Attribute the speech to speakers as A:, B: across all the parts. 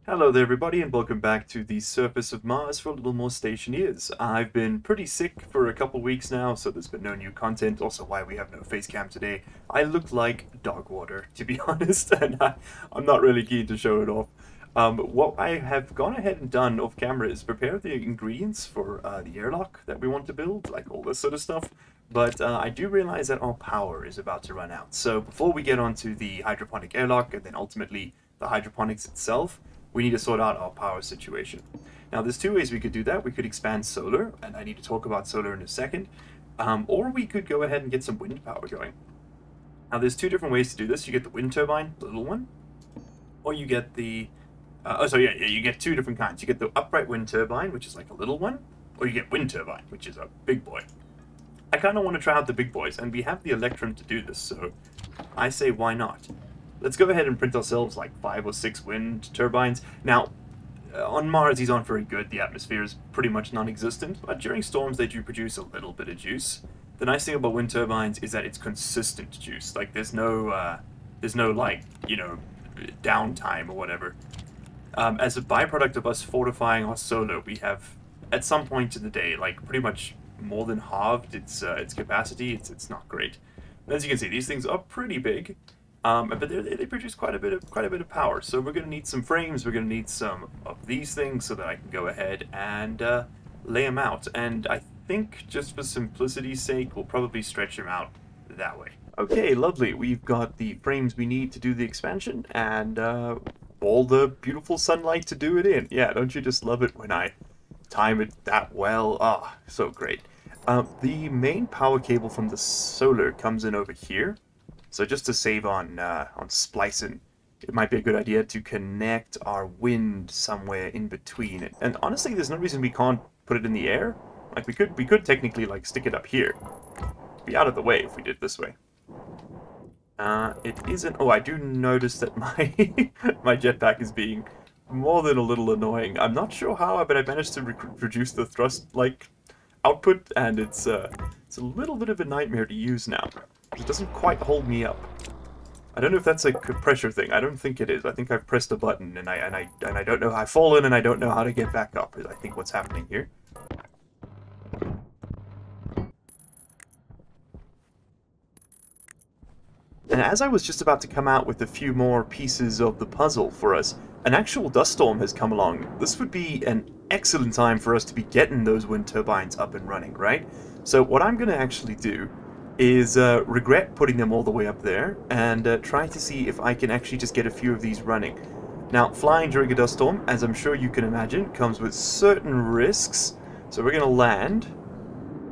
A: Hello there everybody and welcome back to the surface of Mars for a little more Stationeers. I've been pretty sick for a couple weeks now, so there's been no new content, also why we have no face cam today. I look like dog water, to be honest, and I'm not really keen to show it off. What I have gone ahead and done off camera is prepare the ingredients for the airlock that we want to build, like all this sort of stuff. But I do realize that our power is about to run out. So before we get onto the hydroponic airlock and then ultimately the hydroponics itself, we need to sort out our power situation. Now, there's two ways we could do that. We could expand solar, and I need to talk about solar in a second, or we could go ahead and get some wind power going. Now, there's two different ways to do this. You get the wind turbine, the little one, or you get the... you get two different kinds. You get the upright wind turbine, which is like a little one, or you get wind turbine, which is a big boy. I kind of want to try out the big boys, and we have the electrum to do this, so I say why not? Let's go ahead and print ourselves like 5 or 6 wind turbines. Now, on Mars these aren't very good, the atmosphere is pretty much non-existent, but during storms they do produce a little bit of juice. The nice thing about wind turbines is that it's consistent juice, like there's no like, you know, downtime or whatever. As a byproduct of us fortifying our solar, we have, at some point in the day, like pretty much more than halved its capacity. It's not great. As you can see, these things are pretty big. But they produce quite a bit of power. So we're going to need some frames. We're going to need some of these things so that I can go ahead and lay them out. And I think just for simplicity's sake, we'll probably stretch them out that way. Okay, lovely. We've got the frames we need to do the expansion and all the beautiful sunlight to do it in. Yeah, don't you just love it when I time it that well? Ah, so great. The main power cable from the solar comes in over here. So just to save on splicing, it might be a good idea to connect our wind somewhere in between it. And honestly, there's no reason we can't put it in the air. Like we could technically like stick it up here. Be out of the way if we did it this way. It isn't. Oh, I do notice that my my jetpack is being more than a little annoying. I'm not sure how, but I managed to reduce the thrust like output, and it's a little bit of a nightmare to use now. It doesn't quite hold me up. I don't know if that's a pressure thing. I don't think it is. I think I've pressed a button and I don't know how I've fallen and I don't know how to get back up. I think what's happening here. And as I was just about to come out with a few more pieces of the puzzle for us, an actual dust storm has come along. This would be an excellent time for us to be getting those wind turbines up and running, right? So what I'm going to actually do is regret putting them all the way up there and try to see if I can actually just get a few of these running. Now, flying during a dust storm, as I'm sure you can imagine, comes with certain risks. So we're going to land.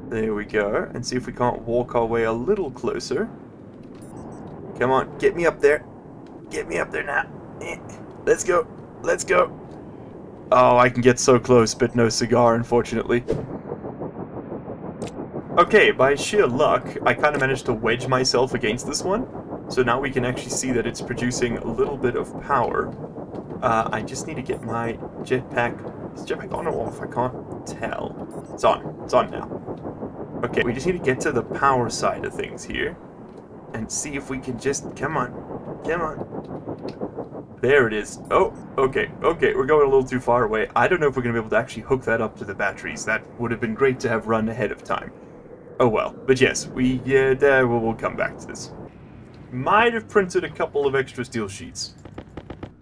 A: There we go. And see if we can't walk our way a little closer. Come on, get me up there. Get me up there now. Let's go. Let's go. Oh, I can get so close, but no cigar, unfortunately. Okay, by sheer luck, I kind of managed to wedge myself against this one. So now we can actually see that it's producing a little bit of power. I just need to get my jetpack... Is jetpack on or off? I can't tell. It's on. It's on now. Okay, we just need to get to the power side of things here. And see if we can just... Come on. Come on. There it is. Oh, okay. Okay, we're going a little too far away. I don't know if we're going to be able to actually hook that up to the batteries. That would have been great to have run ahead of time. Oh well, but yes, we'll come back to this. Might have printed a couple of extra steel sheets.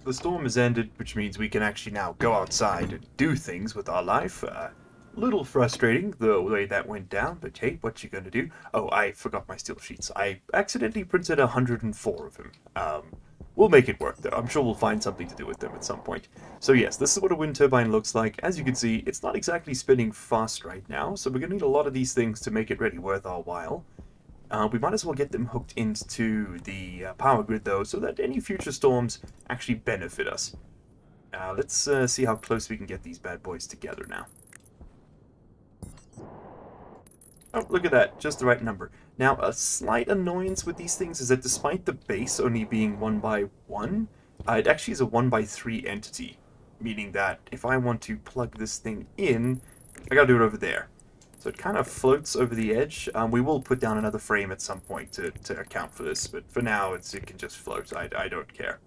A: The storm has ended, which means we can actually now go outside and do things with our life. Little frustrating the way that went down, but hey, what you gonna do? Oh, I forgot my steel sheets. I accidentally printed 104 of them. We'll make it work, though. I'm sure we'll find something to do with them at some point. So yes, this is what a wind turbine looks like. As you can see, it's not exactly spinning fast right now, so we're going to need a lot of these things to make it really worth our while. We might as well get them hooked into the power grid, though, so that any future storms actually benefit us. Let's see how close we can get these bad boys together now. Oh, look at that. Just the right number. Now, a slight annoyance with these things is that despite the base only being 1 by 1, it actually is a 1 by 3 entity. Meaning that if I want to plug this thing in, I gotta do it over there. So it kind of floats over the edge. We will put down another frame at some point to account for this, but for now it can just float. I don't care.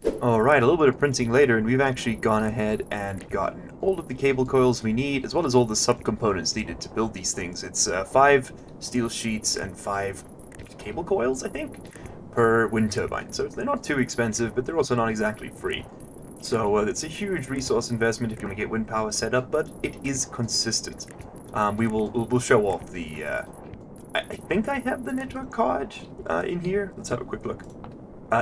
A: Alright, a little bit of printing later, and we've actually gone ahead and gotten all of the cable coils we need, as well as all the subcomponents needed to build these things. It's 5 steel sheets and 5 cable coils, I think, per wind turbine. So they're not too expensive, but they're also not exactly free. So it's a huge resource investment if you want to get wind power set up, but it is consistent. We'll show off the... I think I have the network card in here. Let's have a quick look.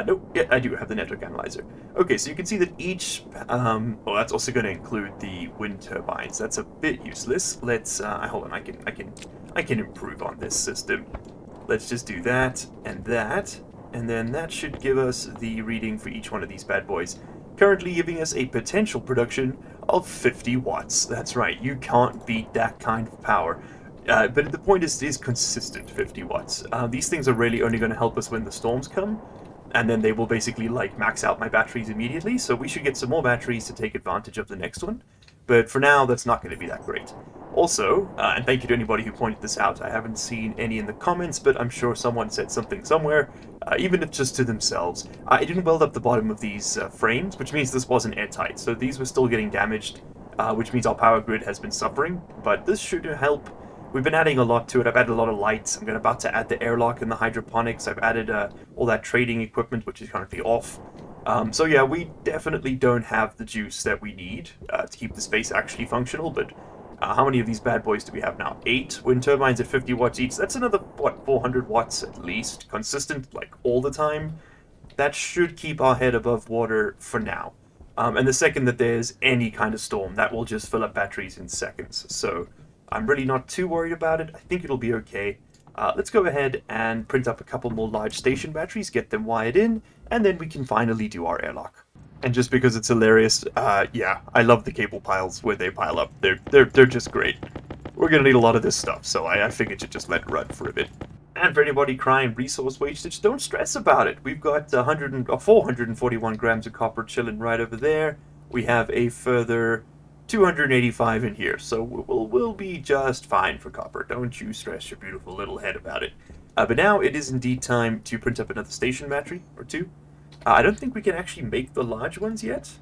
A: Nope, yeah, I do have the network analyzer. Okay, so you can see that each, well, that's also going to include the wind turbines. That's a bit useless. Let's, hold on, I can improve on this system. Let's just do that, and then that should give us the reading for each one of these bad boys. Currently giving us a potential production of 50 watts. That's right, you can't beat that kind of power. But the point is, it is consistent 50 watts. These things are really only going to help us when the storms come. And then they will basically, like, max out my batteries immediately, so we should get some more batteries to take advantage of the next one. But for now, that's not going to be that great. Also, and thank you to anybody who pointed this out, I haven't seen any in the comments, but I'm sure someone said something somewhere, even if just to themselves. I didn't weld up the bottom of these frames, which means this wasn't airtight, so these were still getting damaged, which means our power grid has been suffering, but this should help. We've been adding a lot to it. I've added a lot of lights. I'm about to add the airlock and the hydroponics. I've added all that trading equipment, which is currently off. So yeah, we definitely don't have the juice that we need to keep the space actually functional, but how many of these bad boys do we have now? 8 wind turbines at 50 watts each. That's another, what, 400 watts at least, consistent, like, all the time. That should keep our head above water for now. And the second that there's any kind of storm, that will just fill up batteries in seconds. So I'm really not too worried about it. I think it'll be okay. Let's go ahead and print up a couple more large station batteries, get them wired in, and then we can finally do our airlock. And just because it's hilarious, yeah, I love the cable piles where they pile up. They're just great. We're gonna need a lot of this stuff, so I figured to just let it run for a bit. And for anybody crying resource wastage, don't stress about it. We've got 441 grams of copper chilling right over there. We have a further 285 in here, so we'll be just fine for copper. Don't you stress your beautiful little head about it. But now it is indeed time to print up another station battery or two. I don't think we can actually make the large ones yet.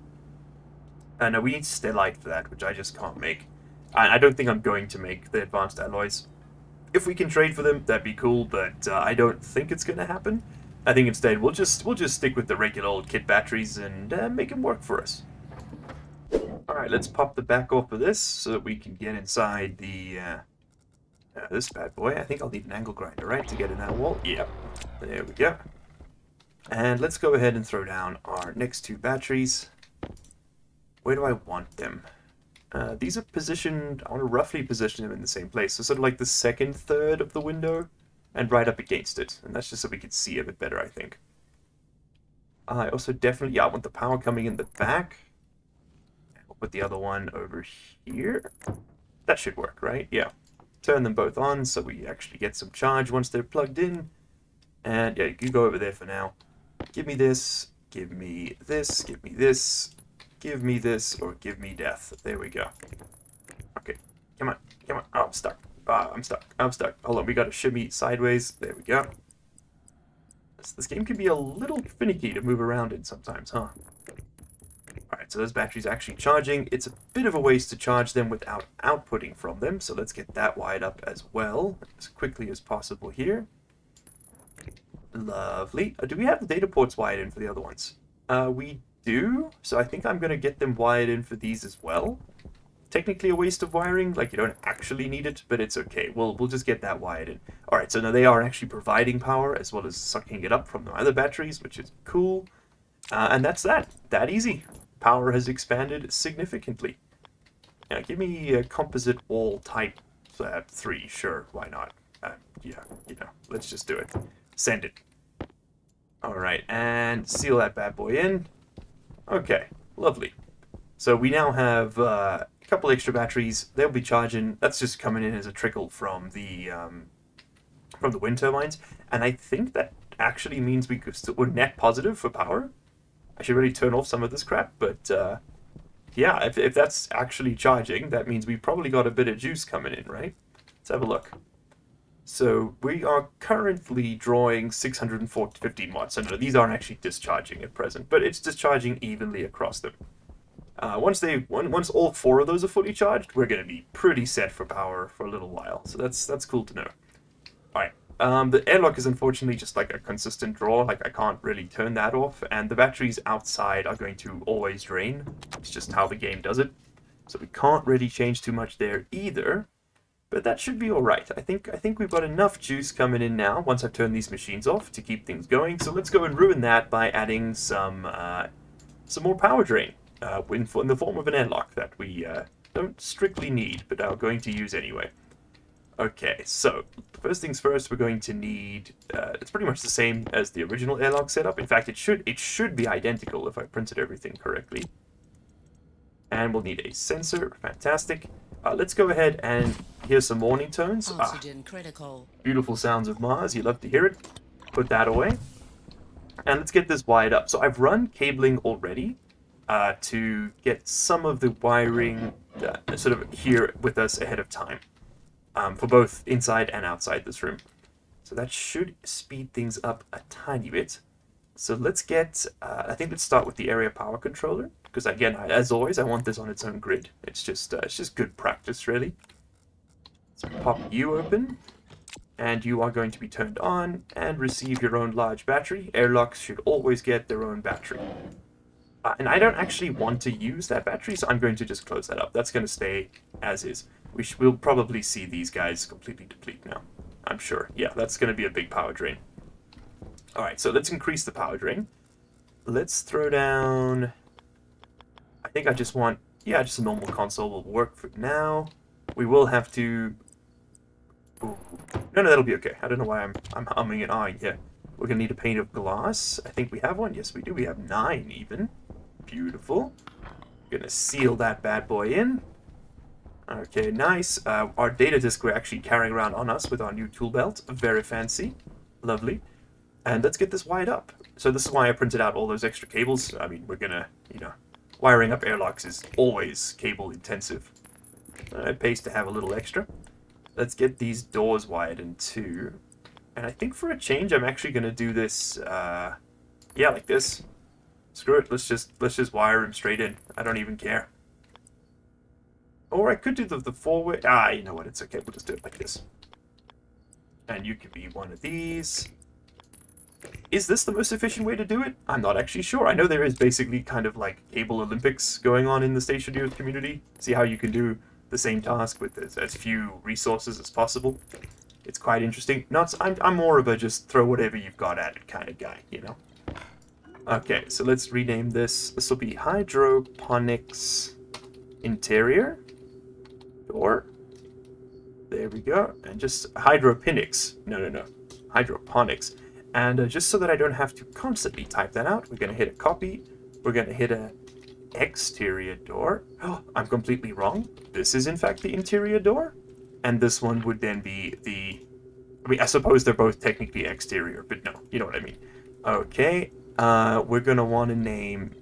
A: No, we need stellite for that, which I just can't make. I don't think I'm going to make the advanced alloys. If we can trade for them, that'd be cool, but I don't think it's going to happen. I think instead we'll just stick with the regular old kit batteries and make them work for us. Alright, let's pop the back off of this so that we can get inside the this bad boy. I think I'll need an angle grinder, right, to get in that wall? Yep. There we go. And let's go ahead and throw down our next 2 batteries. Where do I want them? These are positioned, I want to roughly position them in the same place. So sort of like the second third of the window and right up against it. And that's just so we can see a bit better, I think. I also definitely, yeah, I want the power coming in the back. We'll put the other one over here. That should work, right? Yeah. Turn them both on so we actually get some charge once they're plugged in. And yeah, you go over there for now. Give me this, give me this, give me this, give me this, or give me death. There we go. Okay, come on, come on. Oh, I'm stuck. I'm stuck. I'm stuck. Hold on, we gotta shimmy sideways. There we go. This game can be a little finicky to move around in sometimes, huh? Alright, so those batteries are actually charging. It's a bit of a waste to charge them without outputting from them, so let's get that wired up as well, as quickly as possible here. Lovely. Do we have the data ports wired in for the other ones? We do, so I think I'm going to get them wired in for these as well. Technically a waste of wiring, like you don't actually need it, but it's okay. We'll just get that wired in. Alright, so now they are actually providing power as well as sucking it up from the other batteries, which is cool. And that's that easy. Power has expanded significantly. Now, give me a composite wall type 3, sure, why not? Yeah, you know, let's just do it. Send it. Alright, and seal that bad boy in. Okay, lovely. So we now have a couple extra batteries. They'll be charging. That's just coming in as a trickle from the wind turbines. And I think that actually means we're net positive for power. I should really turn off some of this crap, but yeah, if that's actually charging, that means we probably got a bit of juice coming in, right? Let's have a look. So we are currently drawing 615 watts. So no, these aren't actually discharging at present, but it's discharging evenly across them. Once all four of those are fully charged, we're going to be pretty set for power for a little while. So that's cool to know. All right. The airlock is unfortunately just like a consistent draw. Like I can't really turn that off, and the batteries outside are going to always drain. It's just how the game does it. So we can't really change too much there either. But that should be all right. I think we've got enough juice coming in now once I've turned these machines off to keep things going. So let's go and ruin that by adding some more power drain in the form of an airlock that we don't strictly need, but are going to use anyway. Okay, so first things first, we're going to need. It's pretty much the same as the original airlock setup. In fact, it should be identical if I printed everything correctly. And we'll need a sensor. Fantastic. Let's go ahead and hear some warning tones.
B: Oxygen critical.
A: Beautiful sounds of Mars. You love to hear it. Put that away. And let's get this wired up. So I've run cabling already to get some of the wiring sort of here with us ahead of time for both inside and outside this room. So that should speed things up a tiny bit. So let's get, I think let's start with the area power controller. Because again, as always, I want this on its own grid. It's just good practice, really. So pop you open, and you are going to be turned on and receive your own large battery. Airlocks should always get their own battery. And I don't actually want to use that battery, so I'm going to just close that up. That's going to stay as is. We'll probably see these guys completely deplete now. I'm sure. Yeah, that's going to be a big power drain. Alright, so let's increase the power drain. Let's throw down... I think I just want, yeah, just a normal console will work for now. We will have to... Ooh. No, that'll be okay. I don't know why I'm humming and ahhing here. We're going to need a pane of glass. I think we have one. Yes, we do. We have 9 even. Beautiful. Going to seal that bad boy in. Okay, nice. Our data disk we're actually carrying around on us with our new tool belt. Very fancy. Lovely. And let's get this wired up. So this is why I printed out all those extra cables. I mean, we're going to, wiring up airlocks is always cable intensive. It pays to have a little extra. Let's get these doors wired in too. And I think for a change, I'm actually going to do this, yeah, like this. Screw it, let's just wire them straight in. I don't even care. Or I could do the four-way. You know what, it's okay, we'll just do it like this. And you can be one of these. Is this the most efficient way to do it? I'm not actually sure. I know there is basically kind of like cable Olympics going on in the Stationeers community. See how you can do the same task with as few resources as possible. It's quite interesting. I'm more of a just throw whatever you've got at it kind of guy, Okay, so let's rename this. This will be Hydroponics Interior Door. There we go. And just Hydroponics. No. Hydroponics. And just so that I don't have to constantly type that out, we're going to hit a copy. We're going to hit a exterior door. Oh, I'm completely wrong. This is in fact the interior door. And this one would then be the... I mean, I suppose they're both technically exterior, but no, you know what I mean. Okay, we're going to want to name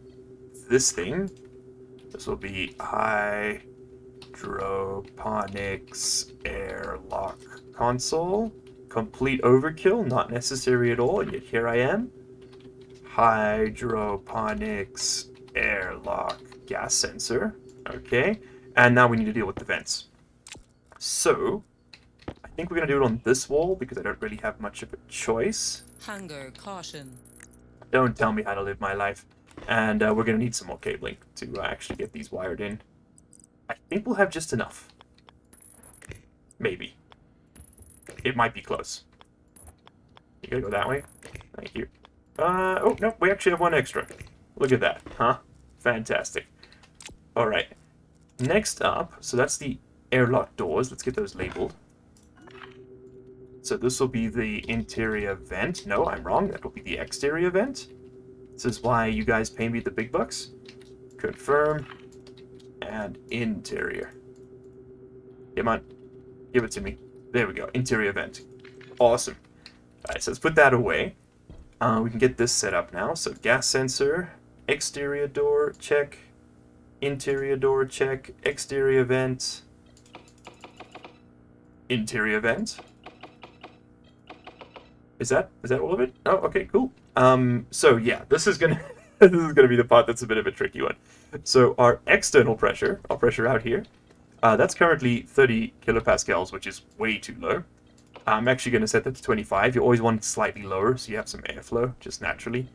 A: this thing. This will be Hydroponics Airlock Console. Complete overkill, not necessary at all, yet here I am. Hydroponics Airlock Gas Sensor. Okay, and now we need to deal with the vents. So, I think we're going to do it on this wall because I don't really have much of a choice.
B: Hunger caution.
A: Don't tell me how to live my life. And we're going to need some more cabling to actually get these wired in. I think we'll have just enough. Maybe. It might be close. You gotta go that way? Thank you. Oh, no, we actually have one extra. Look at that, huh? Fantastic. Alright. Next up, so that's the airlock doors. Let's get those labeled. So this will be the interior vent. No, I'm wrong. That will be the exterior vent. This is why you guys pay me the big bucks. Confirm. And interior. Come on. Give it to me. There we go. Interior vent. Awesome. Alright, so let's put that away. We can get this set up now. So gas sensor, exterior door, check. Interior door, check. Exterior vent. Interior vent. Is that all of it? Oh, okay, cool. So yeah, this is gonna this is gonna be the part that's a bit of a tricky one. So our external pressure, our pressure out here, that's currently 30 kilopascals, which is way too low. I'm actually going to set that to 25. You always want it slightly lower, so you have some airflow, just naturally.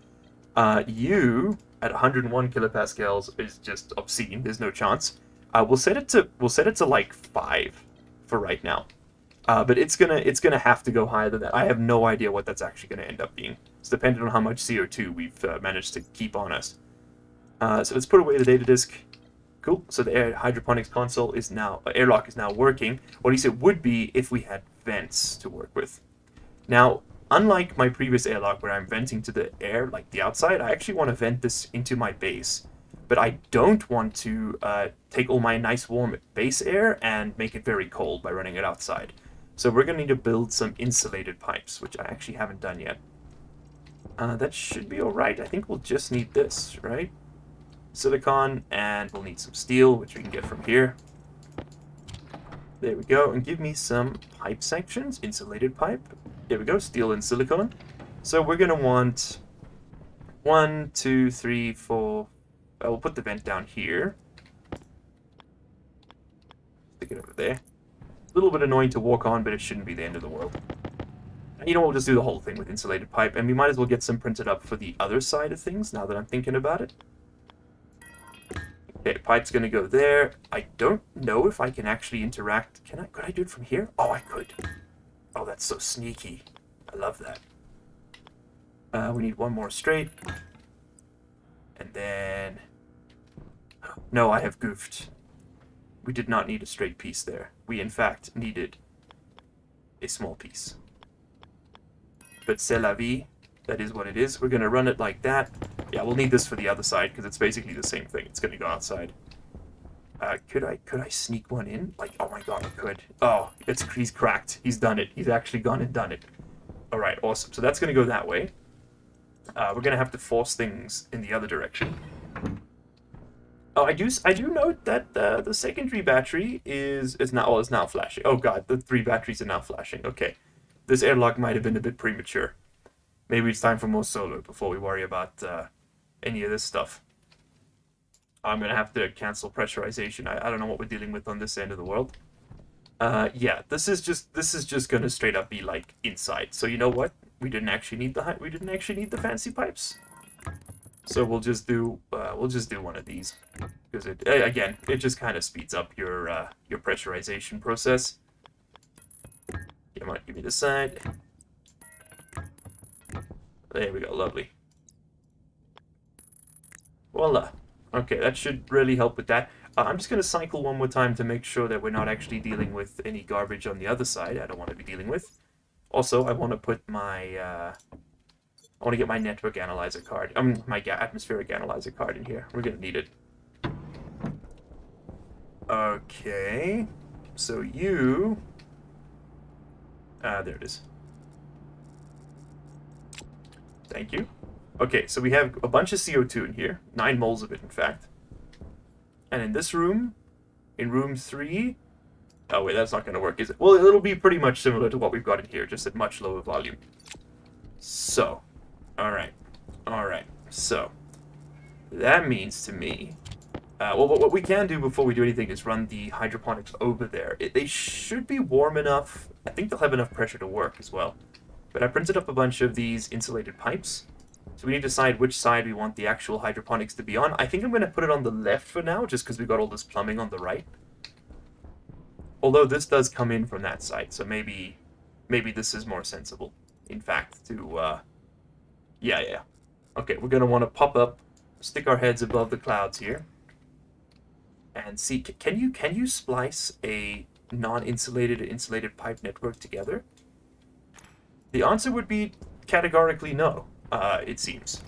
A: You at 101 kilopascals is just obscene. There's no chance. We'll set it to like 5 for right now. But it's gonna have to go higher than that. I have no idea what that's actually going to end up being. It's dependent on how much CO2 we've managed to keep on us. So let's put away the data disk. Cool. So the hydroponics console is now, airlock is now working, or at least it would be if we had vents to work with. Now, unlike my previous airlock where I'm venting to the air, like the outside, I actually want to vent this into my base. But I don't want to take all my nice warm base air and make it very cold by running it outside. So we're going to need to build some insulated pipes, which I actually haven't done yet. That should be alright. I think we'll just need this, right? Silicon, and we'll need some steel, which we can get from here. There we go, and give me some pipe sections, insulated pipe. There we go, steel and silicon. So we're going to want 1, 2, 3, 4. We'll put the vent down here. Stick it over there. A little bit annoying to walk on, but it shouldn't be the end of the world. And you know what, we'll just do the whole thing with insulated pipe, and we might as well get some printed up for the other side of things, now that I'm thinking about it. Okay, pipe's gonna go there. I don't know if I can actually interact. Could I do it from here? Oh, I could. Oh, that's so sneaky. I love that. We need one more straight. And then... No, I have goofed. We did not need a straight piece there. We, in fact, needed a small piece. But c'est la vie. That is what it is. We're gonna run it like that. Yeah, we'll need this for the other side, because it's basically the same thing. It's gonna go outside. Could I sneak one in? Like, oh my god, I could. Oh, he's cracked. He's done it. He's actually gone and done it. Alright, awesome. So that's gonna go that way. We're gonna have to force things in the other direction. Oh, I do note that the secondary battery is now flashing. Oh god, the 3 batteries are now flashing. Okay. This airlock might have been a bit premature. Maybe it's time for more solar before we worry about any of this stuff. I'm going to have to cancel pressurization. I don't know what we're dealing with on this end of the world. Yeah, this is just going to straight up be like inside. So you know what? We didn't actually need the fancy pipes. So we'll just do one of these, because it just kind of speeds up your pressurization process. Come on, give me this side. There we go, lovely. Voila. Okay, that should really help with that. I'm just going to cycle one more time to make sure that we're not actually dealing with any garbage on the other side I don't want to be dealing with. Also, I want to put my... I want to get my network analyzer card. My atmospheric analyzer card in here. We're going to need it. Okay. So you... there it is. Thank you. Okay, so we have a bunch of CO2 in here. 9 moles of it, in fact. And in this room, in room 3... Oh, wait, that's not going to work, is it? Well, it'll be pretty much similar to what we've got in here, just at much lower volume. So, alright. Alright, so... That means to me... well, what we can do before we do anything is run the hydroponics over there. They should be warm enough. I think they'll have enough pressure to work as well. But I printed up a bunch of these insulated pipes. So we need to decide which side we want the actual hydroponics to be on. I think I'm going to put it on the left for now, just because we've got all this plumbing on the right. Although this does come in from that side, so maybe this is more sensible, in fact, to... Yeah. Okay, we're going to want to pop up, stick our heads above the clouds here. And see, can you splice a non-insulated to insulated pipe network together? The answer would be categorically no, it seems.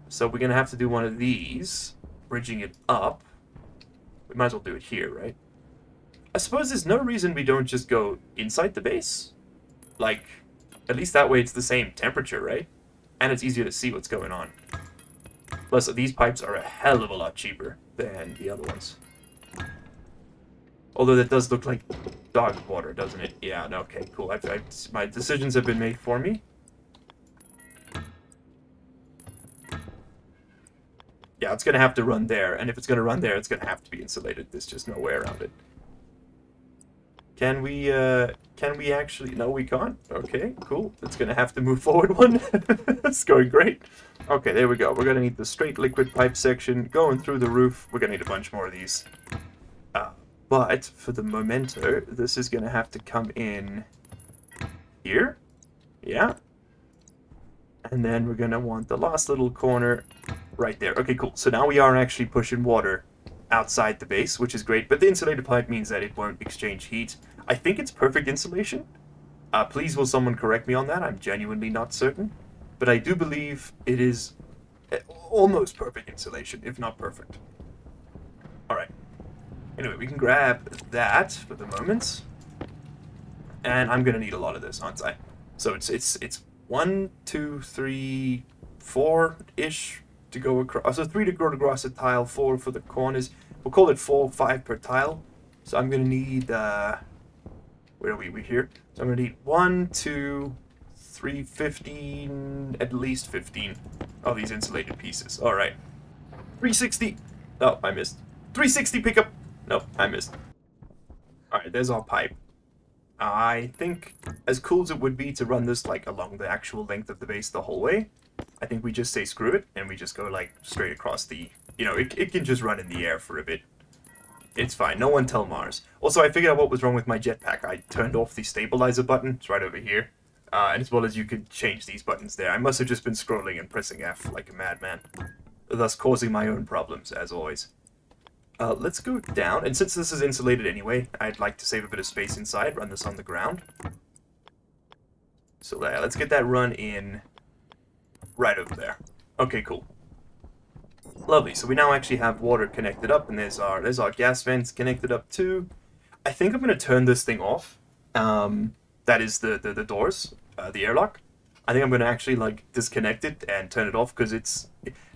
A: So we're going to have to do one of these, bridging it up. We might as well do it here, right? I suppose there's no reason we don't just go inside the base. Like, at least that way it's the same temperature, right? And it's easier to see what's going on. Plus, these pipes are a hell of a lot cheaper than the other ones. Although that does look like dog water, doesn't it? Yeah, no, okay, cool. My decisions have been made for me. Yeah, it's going to have to run there, and if it's going to run there, it's going to have to be insulated. There's just no way around it. Can we actually... No, we can't. Okay, cool. It's going to have to move forward one. It's going great. Okay, there we go. We're going to need the straight liquid pipe section going through the roof. We're going to need a bunch more of these. But for the memento, this is going to have to come in here. Yeah. And then we're going to want the last little corner right there. Okay, cool. So now we are actually pushing water outside the base, which is great. But the insulated pipe means that it won't exchange heat. I think it's perfect insulation. Please will someone correct me on that? I'm genuinely not certain. But I do believe it is almost perfect insulation, if not perfect. Alright. Anyway, we can grab that for the moment. And I'm going to need a lot of this, aren't I? So it's 1, 2, 3, 4-ish to go across. So 3 to go across a tile, 4 for the corners. We'll call it 4, 5 per tile. So I'm going to need... where are we? We're here. So I'm going to need 1, 2, 3, 15, at least 15 of these insulated pieces. Alright. 360. Oh, I missed. 360 pickup. Nope, I missed. Alright, there's our pipe. I think, as cool as it would be to run this like along the actual length of the base the whole way, I think we just say screw it, and we just go like straight across the... You know, it can just run in the air for a bit. It's fine, no one tell Mars. Also, I figured out what was wrong with my jetpack. I turned off the stabilizer button, it's right over here. And as well as you could change these buttons there. I must have just been scrolling and pressing F like a madman, thus causing my own problems, as always. Let's go down, and since this is insulated anyway, I'd like to save a bit of space inside, run this on the ground. So let's get that run in right over there. Okay, cool. Lovely, so we now actually have water connected up, and there's our gas vents connected up too. I think I'm going to turn this thing off. That is the doors, the airlock. I think I'm going to actually like disconnect it and turn it off, because it's...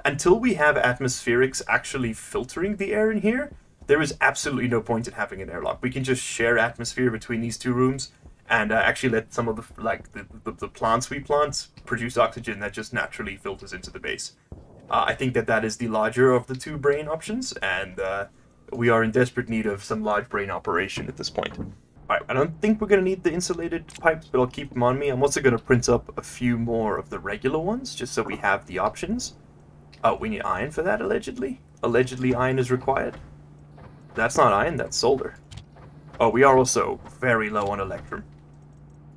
A: Until we have atmospherics actually filtering the air in here, there is absolutely no point in having an airlock. We can just share atmosphere between these two rooms and actually let some of the plants we plant produce oxygen that just naturally filters into the base. I think that is the larger of the two brain options, and we are in desperate need of some large brain operation at this point. Alright, I don't think we're going to need the insulated pipes, but I'll keep them on me. I'm also going to print up a few more of the regular ones, just so we have the options. Oh, we need iron for that, allegedly? Allegedly iron is required? That's not iron, that's solder. Oh, we are also very low on electrum.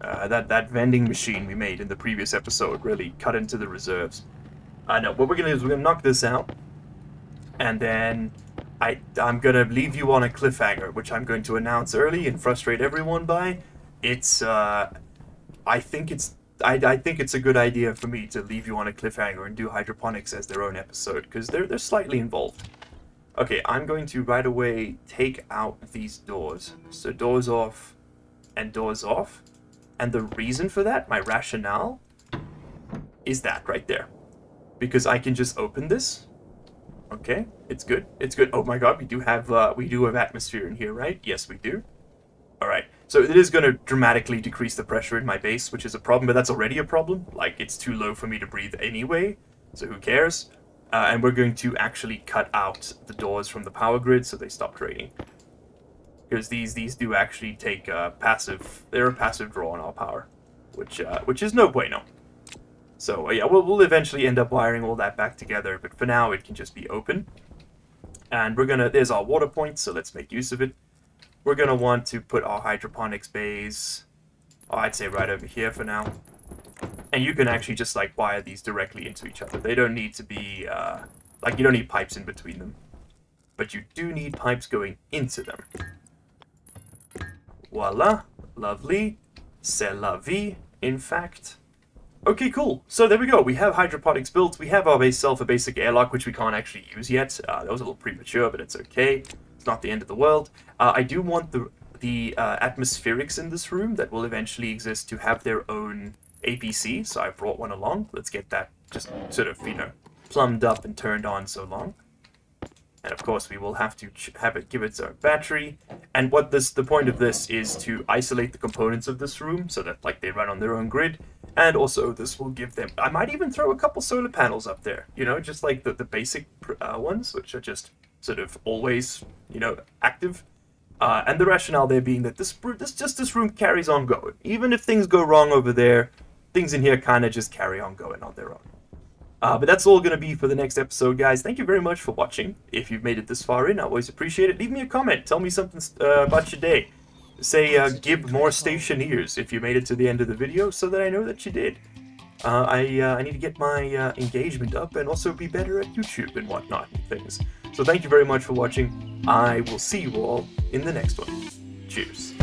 A: That vending machine we made in the previous episode really cut into the reserves. No, what we're going to do is we're going to knock this out. And then I'm going to leave you on a cliffhanger, which I'm going to announce early and frustrate everyone by. It's, I think it's a good idea for me to leave you on a cliffhanger and do hydroponics as their own episode, because they're slightly involved. Okay, I'm going to right away take out these doors. So doors off and doors off. And the reason for that, my rationale, is that right there. Because I can just open this. Okay, it's good. It's good. Oh my god, we do have atmosphere in here, right? Yes, we do. Alright, so it is going to dramatically decrease the pressure in my base, which is a problem, but that's already a problem. Like, it's too low for me to breathe anyway, so who cares? And we're going to actually cut out the doors from the power grid so they stop draining. Because these do actually take they're a passive draw on our power, which is no bueno. So yeah, we'll eventually end up wiring all that back together, but for now it can just be open. And there's our water point, so let's make use of it. We're going to want to put our hydroponics bays, I'd say right over here for now. And you can actually just like wire these directly into each other. They don't need to be, you don't need pipes in between them. But you do need pipes going into them. Voila. Lovely. C'est la vie, in fact. Okay, cool. So there we go. We have hydroponics built. We have our basic airlock, which we can't actually use yet. That was a little premature, but it's okay. It's not the end of the world. I do want the atmospherics in this room that will eventually exist to have their own APC, so I brought one along. Let's get that just sort of, plumbed up and turned on so long. And of course we will have to have it give its own battery. And the point of this is to isolate the components of this room so that like they run on their own grid, and also this will give them. I might even throw a couple solar panels up there, you know, just like the basic ones, which are just sort of always, you know, active. And the rationale there being that this room carries on going, even if things go wrong over there, things in here kind of just carry on going on their own. But that's all going to be for the next episode, guys. Thank you very much for watching. If you've made it this far in, I always appreciate it. Leave me a comment. Tell me something about your day. Say, give more Stationeers if you made it to the end of the video so that I know that you did. I need to get my engagement up and also be better at YouTube and whatnot and things. So thank you very much for watching. I will see you all in the next one. Cheers.